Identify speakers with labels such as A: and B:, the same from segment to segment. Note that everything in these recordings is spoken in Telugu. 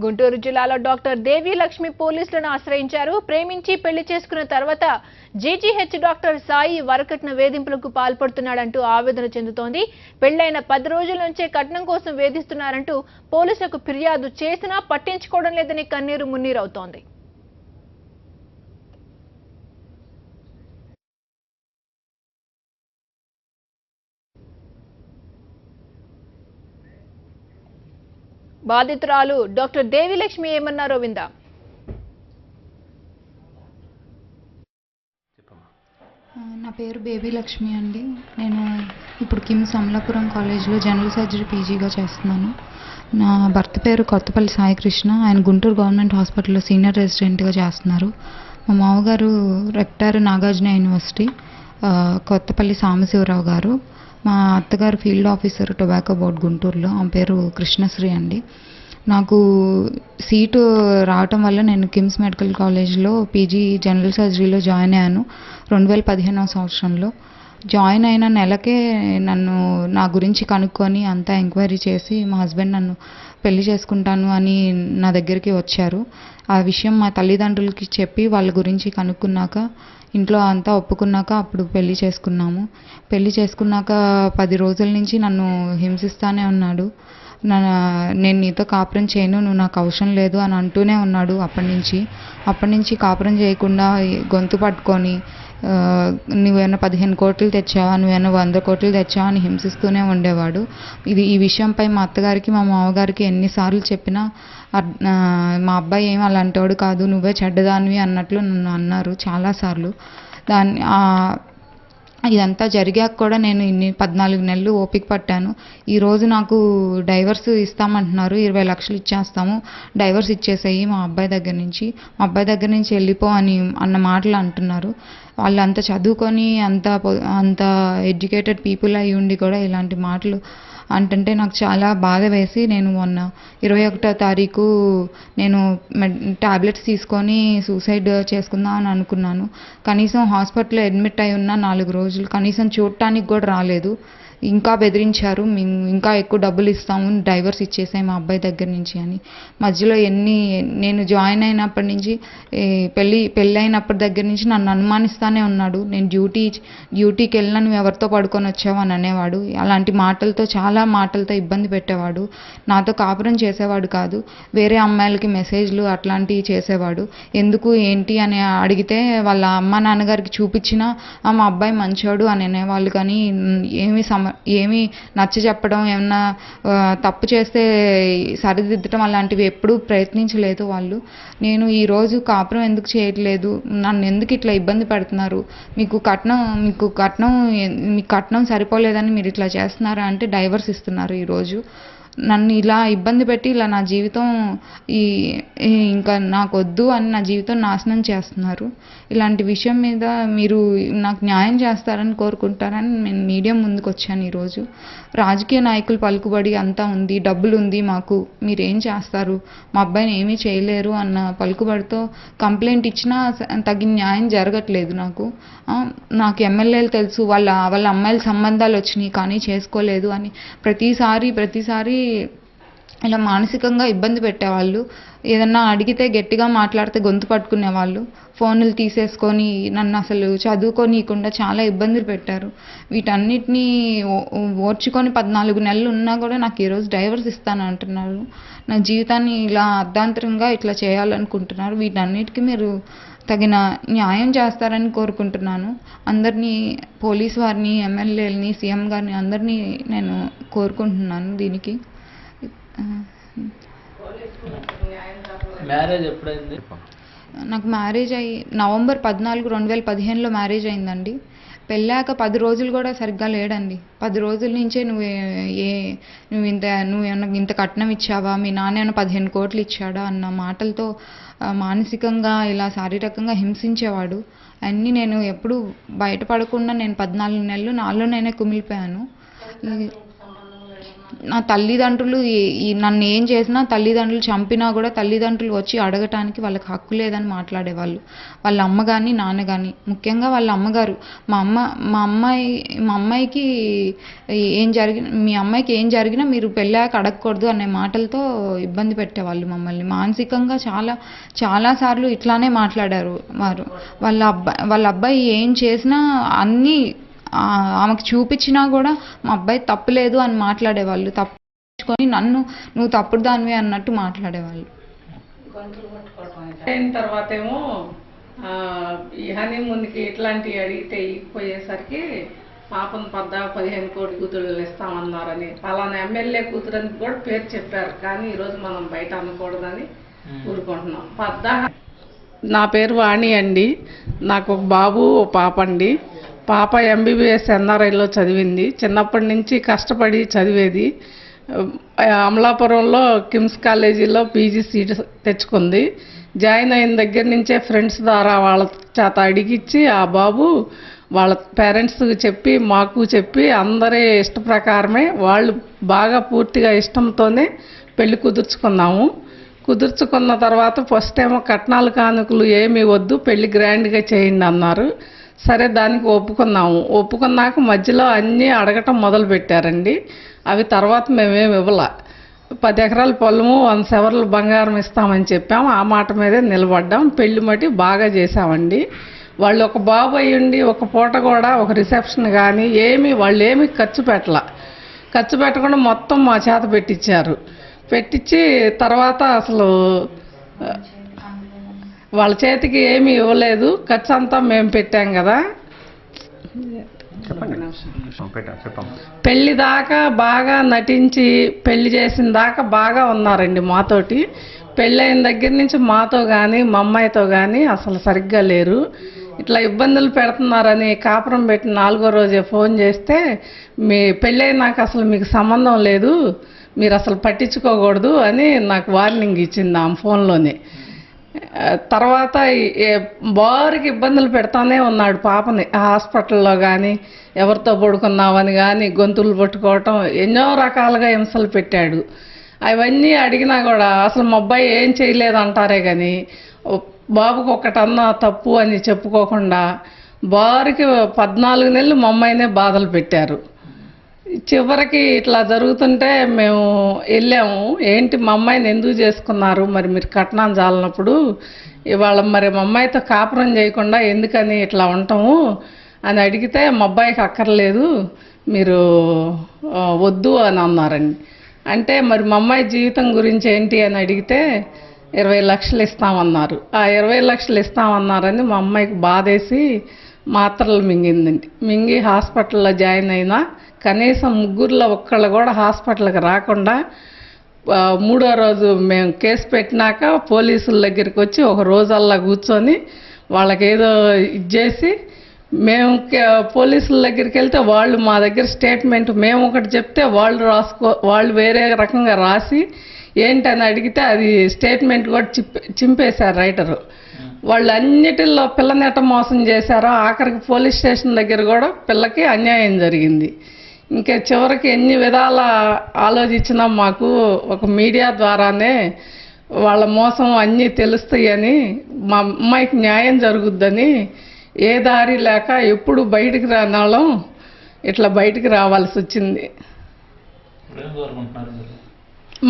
A: గుంటూరు జిల్లాలో డాక్టర్ దేవి లక్ష్మి పోలీసులను ఆశ్రయించారు. ప్రేమించి పెళ్లి చేసుకున్న తర్వాత జీజీహెచ్ డాక్టర్ సాయి వరకట్న వేధింపులకు పాల్పడుతున్నాడంటూ ఆవేదన చెందుతోంది. పెళ్లైన 10 రోజుల నుంచే కట్నం కోసం వేధిస్తున్నారంటూ పోలీసులకు ఫిర్యాదు చేసినా పట్టించుకోవడం లేదని కన్నీరు మున్నీరవుతోంది. బాధితురాలు డాక్టర్ దేవి లక్ష్మి ఏమన్నారో విందా.
B: నా పేరు బేబీ లక్ష్మి అండి. నేను ఇప్పుడు కిమ్స్ అమలాపురం కాలేజ్లో జనరల్ సర్జరీ పీజీగా చేస్తున్నాను. నా భర్త పేరు కొత్తపల్లి సాయికృష్ణ. ఆయన గుంటూరు గవర్నమెంట్ హాస్పిటల్లో సీనియర్ రెసిడెంట్గా చేస్తున్నారు. మా మామగారు రెక్టర్ నాగార్జున యూనివర్సిటీ కొత్తపల్లి సాంబశివరావు గారు. మా అత్తగారు ఫీల్డ్ ఆఫీసర్ టొబాకో బోర్డ్ గుంటూరులో. ఆమె పేరు కృష్ణశ్రీ అండి. నాకు సీటు రావటం వల్ల నేను కిమ్స్ మెడికల్ కాలేజ్లో పీజీ జనరల్ సర్జరీలో జాయిన్ అయ్యాను 2015వ సంవత్సరంలో. జాయిన్ అయిన నెలకే నన్ను నా గురించి కనుక్కొని అంతా ఎంక్వైరీ చేసి మా హస్బెండ్ నన్ను పెళ్లి చేసుకుంటాను అని నా దగ్గరికి వచ్చారు. ఆ విషయం మా తల్లిదండ్రులకి చెప్పి వాళ్ళ గురించి కనుక్కున్నాక ఇంట్లో అంతా ఒప్పుకున్నాక అప్పుడు పెళ్లి చేసుకున్నాము. పెళ్లి చేసుకున్నాక 10 రోజుల నుంచి నన్ను హింసిస్తూనే ఉన్నాడు. నేను నీతో కాపురం చేయను, నువ్వు నాకు అవసరం లేదు అని అంటూనే ఉన్నాడు. అప్పటి నుంచి కాపురం చేయకుండా గొంతు పట్టుకొని నువ్వేమైనా 15 కోట్లు తెచ్చావా, నువ్వేమైనా 100 కోట్లు తెచ్చావా అని హింసిస్తూనే ఉండేవాడు. ఈ విషయంపై మా అత్తగారికి మా మామగారికి ఎన్నిసార్లు చెప్పినా మా అబ్బాయి ఏం అలాంటోడు కాదు, నువ్వే చెడ్డదానివి అన్నట్లు నన్ను అన్నారు చాలాసార్లు. ఇదంతా జరిగాక కూడా నేను 14 నెలలు ఓపిక పట్టాను. ఈరోజు నాకు డైవర్స్ ఇస్తామంటున్నారు, 20 లక్షలు ఇచ్చేస్తాము, డైవర్స్ ఇచ్చేసేయి మా అబ్బాయి దగ్గర నుంచి వెళ్ళిపో అన్న మాటలు అంటున్నారు. వాళ్ళు అంత చదువుకొని అంత ఎడ్యుకేటెడ్ పీపుల్ అయి ఉండి కూడా ఇలాంటి మాటలు అంటే నాకు చాలా బాధ వేసి నేను మొన్న 21వ తారీఖు నేను టాబ్లెట్స్ తీసుకొని సూసైడ్ చేసుకుందాం అని అనుకున్నాను. కనీసం హాస్పిటల్లో అడ్మిట్ అయి ఉన్న 4 రోజులు కనీసం చూడటానికి కూడా రాలేదు. ఇంకా బెదిరించారు, మేము ఇంకా ఎక్కువ డబ్బులు ఇస్తాము, డైవర్స్ ఇచ్చేసాయి మా అబ్బాయి దగ్గర నుంచి అని. మధ్యలో నేను జాయిన్ అయినప్పటి నుంచి పెళ్ళి అయినప్పటి దగ్గర నుంచి నన్ను అనుమానిస్తూనే ఉన్నాడు. నేను డ్యూటీకి వెళ్ళినా నువ్వు ఎవరితో పడుకొని వచ్చావు అని అనేవాడు. అలాంటి చాలా మాటలతో ఇబ్బంది పెట్టేవాడు. నాతో కాపురం చేసేవాడు కాదు, వేరే అమ్మాయిలకి మెసేజ్లు అట్లాంటివి చేసేవాడు. ఎందుకు ఏంటి అని అడిగితే వాళ్ళ అమ్మ నాన్నగారికి చూపించినా మా అబ్బాయి మంచోడు అని అనేవాళ్ళు. కానీ ఏమీ నచ్చ చెప్పడం, ఏమన్నా తప్పు చేస్తే సరిదిద్దడం అలాంటివి ఎప్పుడూ ప్రయత్నించలేదు వాళ్ళు. నేను ఈరోజు కాపురం ఎందుకు చేయట్లేదు, నన్ను ఎందుకు ఇట్లా ఇబ్బంది పెడుతున్నారు, మీకు కట్నం సరిపోలేదని మీరు ఇట్లా చేస్తున్నారా అంటే డైవర్స్ ఇస్తున్నారు. ఈరోజు నన్ను ఇలా ఇబ్బంది పెట్టి ఇలా నా జీవితం ఇంకా నాకు వద్దు అని నా జీవితం నాశనం చేస్తున్నారు. ఇలాంటి విషయం మీద మీరు నాకు న్యాయం చేస్తారని కోరుకుంటారని నేను మీడియా ముందుకు వచ్చాను ఈరోజు. రాజకీయ నాయకులు పలుకుబడి అంతా ఉంది, డబ్బులు ఉంది మాకు, మీరేం చేస్తారు, మా అబ్బాయిని ఏమీ చేయలేరు అన్న పలుకుబడితో కంప్లైంట్ ఇచ్చినా తగిన న్యాయం జరగట్లేదు. నాకు ఎమ్మెల్యేలు తెలుసు, వాళ్ళ అమ్మాయిల సంబంధాలు వచ్చినాయి కానీ చేసుకోలేదు అని ప్రతిసారి ఇలా మానసికంగా ఇబ్బంది పెట్టేవాళ్ళు. ఏదన్నా అడిగితే గట్టిగా మాట్లాడితే గొంతు పట్టుకునేవాళ్ళు. ఫోన్లు తీసేసుకొని నన్ను అసలు చదువుకోనీయకుండా చాలా ఇబ్బందులు పెట్టారు. వీటన్నిటినీ ఓర్చుకొని 14 నెలలు ఉన్నా కూడా నాకు ఈరోజు డైవర్స్ ఇస్తాను అంటున్నారు. నా జీవితాన్ని ఇలా అర్ధాంతరంగా ఇట్లా చేయాలనుకుంటున్నారు. వీటన్నిటికీ మీరు తగిన న్యాయం చేస్తారని కోరుకుంటున్నాను. అందరినీ, పోలీసు వారిని, ఎమ్మెల్యేలని, సీఎం గారిని అందరినీ నేను కోరుకుంటున్నాను దీనికి.
C: మ్యారేజ్ ఎప్పుడైంది?
B: నాకు మ్యారేజ్ అయ్యి నవంబర్ 14, 2015లో మ్యారేజ్ అయిందండి. పెళ్ళాక 10 రోజులు కూడా సరిగ్గా లేడండి. 10 రోజుల నుంచే నువ్వు ఏమన్నా ఇంత కట్నం ఇచ్చావా, మీ నాన్న ఏమైనా 15 కోట్లు ఇచ్చాడా అన్న మాటలతో మానసికంగా ఇలా శారీరకంగా హింసించేవాడు. అన్నీ నేను ఎప్పుడు బయటపడకుండా నేను 14 నెలలు నాలోనే కుమిలిపోయాను. నా తల్లిదండ్రులు నన్ను ఏం చేసినా, తల్లిదండ్రులు చంపినా కూడా తల్లిదండ్రులు వచ్చి అడగటానికి వాళ్ళకి హక్కు లేదని మాట్లాడేవాళ్ళు. వాళ్ళ అమ్మ కానీ నాన్న కానీ, ముఖ్యంగా వాళ్ళ అమ్మగారు. మా అమ్మాయికి మీ అమ్మాయికి ఏం జరిగినా మీరు పెళ్ళాక అడగకూడదు అనే మాటలతో ఇబ్బంది పెట్టేవాళ్ళు మమ్మల్ని. మానసికంగా చాలాసార్లు ఇట్లానే మాట్లాడారు వారు. వాళ్ళ అబ్బాయి ఏం చేసినా అన్నీ ఆమెకు చూపించినా కూడా మా అబ్బాయి తప్పులేదు అని మాట్లాడేవాళ్ళు. తప్పుకొని నువ్వు తప్పుడు దానివే అన్నట్టు మాట్లాడేవాళ్ళు.
C: అయిన తర్వాత ఏమో ఈ హనీమూన్కి ఇట్లాంటివి అడిగితే ఇకపోయేసరికి పాపను 15 కోటి కూతుళ్ళు ఇస్తామన్నారని, పలానా ఎమ్మెల్యే కూతురని కూడా పేరు చెప్పారు. కానీ ఈరోజు మనం బయట అనకూడదని ఊరుకుంటున్నాం. నా పేరు వాణి అండి. నాకు ఒక బాబు ఒక పాప అండి. పాప MBBS NRIలో చదివింది. చిన్నప్పటి నుంచి కష్టపడి చదివేది. అమలాపురంలో కిమ్స్ కాలేజీలో PG సీట్ తెచ్చుకుంది. జాయిన్ అయిన దగ్గర నుంచే ఫ్రెండ్స్ ద్వారా వాళ్ళ చేత అడిగిచ్చి ఆ బాబు వాళ్ళ పేరెంట్స్కి చెప్పి మాకు చెప్పి అందరి ఇష్ట ప్రకారమే వాళ్ళు బాగా పూర్తిగా ఇష్టంతోనే పెళ్లి కుదుర్చుకున్నాము. కుదుర్చుకున్న తర్వాత ఫస్ట్ ఏమో కట్నాలు కానుకలు ఏమీ వద్దు, పెళ్లి గ్రాండ్గా చేయండి అన్నారు. సరే దానికి ఒప్పుకున్నాక మధ్యలో అన్నీ అడగటం మొదలు పెట్టారండి. అవి తర్వాత మేమేమి ఇవ్వాల. 10 ఎకరాల పొలము 100 సవర్లు బంగారం ఇస్తామని చెప్పాము. ఆ మాట మీదే నిలబడ్డాం. పెళ్లి మట్టి బాగా చేసామండి. వాళ్ళు ఒక బాబు అయ్యుండి ఒక పూట కూడా ఒక రిసెప్షన్ కానీ వాళ్ళు ఏమీ ఖర్చు పెట్టకుండా మొత్తం మా చేత పెట్టించి తర్వాత అసలు వాళ్ళ చేతికి ఏమీ ఇవ్వలేదు. ఖర్చు అంతా మేము పెట్టాం కదా. పెళ్లి దాకా బాగా నటించి పెళ్లి చేసిన దాకా బాగా ఉన్నారండి మాతోటి. పెళ్ళైన దగ్గర నుంచి మాతో కానీ మా అమ్మాయితో కానీ అసలు సరిగ్గా లేరు. ఇట్లా ఇబ్బందులు పెడుతున్నారని కాపురం పెట్టి 4వ రోజే ఫోన్ చేస్తే, మీ పెళ్ళైనాక అసలు మీకు సంబంధం లేదు, మీరు అసలు పట్టించుకోకూడదు అని నాకు వార్నింగ్ ఇచ్చింది ఆమె ఫోన్లోనే. తర్వాత బారికి ఇబ్బందులు పెడతానే ఉన్నాడు పాపని. హాస్పిటల్లో కానీ ఎవరితో పడుకున్నావని కానీ గొంతులు పట్టుకోవటం ఎన్నో రకాలుగా హింసలు పెట్టాడు. అవన్నీ అడిగినా కూడా అసలు మా అబ్బాయి ఏం చేయలేదంటారే కానీ బాబుకు ఒకటన్నా తప్పు అని చెప్పుకోకుండా బారికి 14 నెలలు మా అమ్మాయినే బాధలు పెట్టారు. చివరికి ఇట్లా జరుగుతుంటే మేము వెళ్ళాము. ఏంటి మా అమ్మాయిని ఎందుకు చేసుకున్నారు, మరి మీరు కట్నం చాలినప్పుడు ఇవాళ మరి మా అమ్మాయితో కాపురం చేయకుండా ఎందుకని ఇట్లా ఉంటాము అని అడిగితే, మా అబ్బాయికి అక్కర్లేదు మీరు వద్దు అని అన్నారండి. అంటే మరి మా అమ్మాయి జీవితం గురించి ఏంటి అని అడిగితే 20 లక్షలు ఇస్తామన్నారు. ఆ 20 లక్షలు ఇస్తామన్నారని మా అమ్మాయికి బాధేసి మాత్రలు మింగి హాస్పిటల్లో జాయిన్ అయినా కనీసం 3 ఒక్కళ్ళు కూడా హాస్పిటల్కి రాకుండా 3వ రోజు మేము కేసు పెట్టినాక పోలీసుల దగ్గరికి వచ్చి ఒక రోజల్లా కూర్చొని వాళ్ళకి ఏదో ఇచ్చేసి మేము పోలీసుల దగ్గరికి వెళ్తే వాళ్ళు మా దగ్గర స్టేట్మెంట్ మేము ఒకటి చెప్తే వాళ్ళు వేరే రకంగా రాసి ఏంటని అడిగితే అది స్టేట్మెంట్ కూడా చింపేశారు రైటరు. వాళ్ళు అన్నిటిల్లో పిల్లనెట మోసం చేశారో ఆఖరికి పోలీస్ స్టేషన్ దగ్గర కూడా పిల్లకి అన్యాయం జరిగింది. ఇంకా చివరికి ఎన్ని విధాల ఆలోచించినా మాకు ఒక మీడియా ద్వారానే వాళ్ళ మోసం అన్నీ తెలుస్తాయని, మా అమ్మాయికి న్యాయం జరుగుద్దని ఏ దారి లేక ఎప్పుడు బయటికి రానాళ్ళం ఇట్లా బయటికి రావాల్సి వచ్చింది.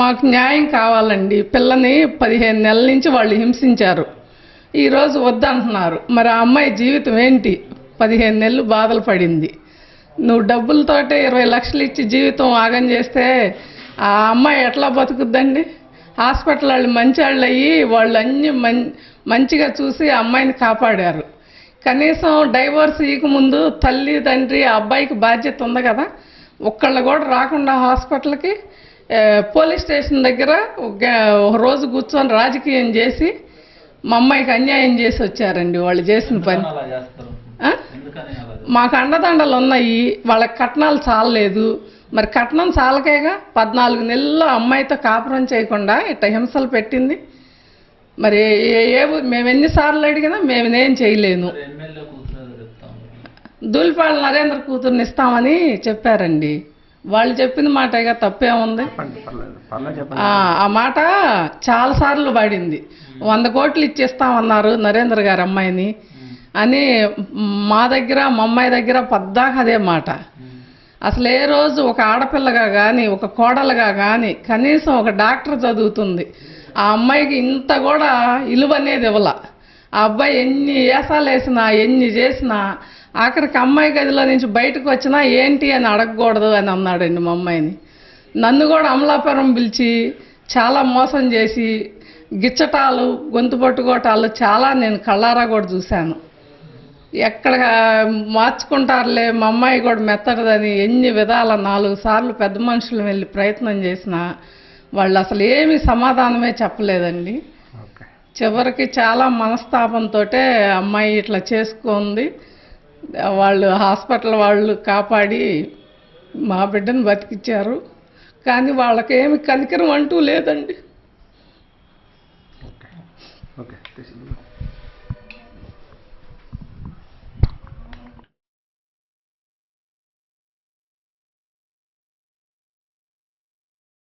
C: మాకు న్యాయం కావాలండి. పిల్లని 15 నెలల నుంచి వాళ్ళు హింసించారు. ఈరోజు వద్దంటున్నారు. మరి ఆ అమ్మాయి జీవితం ఏంటి? 15 నెలలు బాధలు పడింది. నువ్వు డబ్బులతోటే 20 లక్షలు ఇచ్చి జీవితం ఆగం చేస్తే ఆ అమ్మాయి ఎట్లా బతుకుద్దండి? హాస్పిటల్ వాళ్ళు మంచి వాళ్ళు అయ్యి వాళ్ళు అన్నీ మంచిగా చూసి ఆ అమ్మాయిని కాపాడారు. కనీసం డైవోర్స్ ఇవ్వకముందు తల్లి తండ్రి ఆ అబ్బాయికి బాధ్యత ఉంది కదా. ఒక్కళ్ళు కూడా రాకుండా హాస్పిటల్కి పోలీస్ స్టేషన్ దగ్గర ఒక రోజు కూర్చొని రాజకీయం చేసి మా అమ్మాయికి అన్యాయం చేసి వచ్చారండి వాళ్ళు చేసిన పని. మాకు అండదండలు ఉన్నాయి, వాళ్ళకి కట్నాలు చాలలేదు. మరి కట్నం చాలకేగా 14 నెలల్లో అమ్మాయితో కాపురం చేయకుండా ఇట్లా హింసలు పెట్టింది. మరి మేము ఎన్నిసార్లు అడిగినా మేమేం చేయలేను. దూలిపాళ్ళ నరేంద్ర కూతుర్ని ఇస్తామని చెప్పారండి. వాళ్ళు చెప్పిన మాటగా తప్పేముంది. ఆ మాట చాలాసార్లు పడింది. 100 కోట్లు ఇచ్చేస్తామన్నారు నరేంద్ర గారు అమ్మాయిని అని మా దగ్గర మా అమ్మాయి దగ్గర పద్దాక అదే మాట. అసలు ఏ రోజు ఒక ఆడపిల్లగా కానీ ఒక కోడలుగా కానీ కనీసం ఒక డాక్టర్ చదువుతుంది, ఆ అమ్మాయికి ఇంత కూడా ఇలువ అనేది ఇవ్వాల. ఆ అబ్బాయి ఎన్ని ఏసాలు వేసినా ఎన్ని చేసినా ఆఖరికి అమ్మాయి గదిలో నుంచి బయటకు వచ్చినా ఏంటి అని అడగకూడదు అని అన్నాడండి మా అమ్మాయిని. నన్ను కూడా అమలాపురం పిలిచి చాలా మోసం చేసి గిచ్చటాలు గొంతు పట్టుకోవటాలు చాలా నేను కళ్ళారా కూడా చూశాను. ఎక్కడ మార్చుకుంటారులే మా అమ్మాయి కూడా మెత్తడదని ఎన్ని విధాల 4 సార్లు పెద్ద మనుషులు వెళ్ళి ప్రయత్నం చేసినా వాళ్ళు అసలు ఏమీ సమాధానమే చెప్పలేదండి. చివరికి చాలా మనస్తాపంతో అమ్మాయి ఇట్లా చేసుకుంది. వాళ్ళు హాస్పిటల్ వాళ్ళు కాపాడి మా బిడ్డను బతికిచ్చారు. కానీ వాళ్ళకేమి కనికరం అంటూ లేదండి.